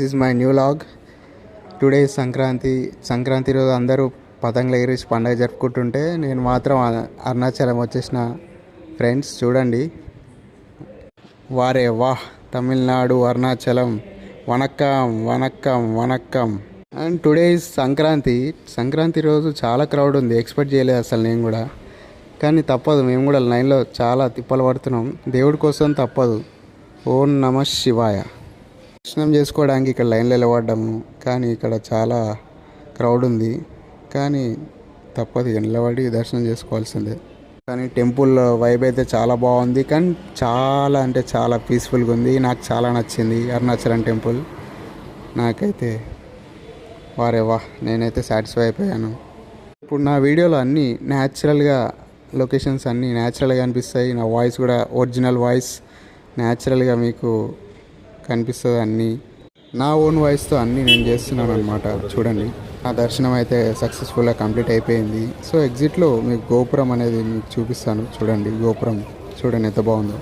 This my new vlog. Today Sankranti రోజు అందరూ పతంగులు ఎగిరేసి పండుగ జరుపుకుంటుంటే నేను మాత్రం అరుణాచలం వచ్చేసిన. ఫ్రెండ్స్ చూడండి, వారే వాహ్, Tamil Nadu Arunachalam, vanakkam vanakkam vanakkam. And today is Sankranti రోజు చాలా క్రౌడ్ ఉంది. ఎక్స్పెక్ట్ చేయలేదు అసలు నేను కూడా, కానీ తప్పదు, మేము కూడా లైన్లో చాలా తిప్పలు పడుతున్నాం. దేవుడి కోసం తప్పదు. ఓం నమ శివాయ. దర్శనం చేసుకోవడానికి ఇక్కడ లైన్లో నిలబడ్డాము, కానీ ఇక్కడ చాలా క్రౌడ్ ఉంది. కానీ తప్పదు, ఇక నిలబడి దర్శనం చేసుకోవాల్సిందే. కానీ టెంపుల్ వైబ్ అయితే చాలా బాగుంది, కానీ చాలా అంటే చాలా పీస్ఫుల్గా ఉంది. నాకు చాలా నచ్చింది అరుణాచలం టెంపుల్. నాకైతే వారే వా, నేనైతే సాటిస్ఫై అయిపోయాను. ఇప్పుడు నా వీడియోలో అన్నీ న్యాచురల్గా, లొకేషన్స్ అన్నీ న్యాచురల్గా అనిపిస్తాయి. నా వాయిస్ కూడా ఒరిజినల్ వాయిస్ న్యాచురల్గా మీకు కనిపిస్తుంది. అన్నీ నా ఓన్ వాయిస్తో అన్నీ నేను చేస్తున్నాను అనమాట. చూడండి, నా దర్శనం అయితే సక్సెస్ఫుల్గా కంప్లీట్ అయిపోయింది. సో ఎగ్జిట్లో మీకు గోపురం అనేది మీకు చూపిస్తాను. చూడండి, గోపురం చూడండి ఎంత బాగుందో.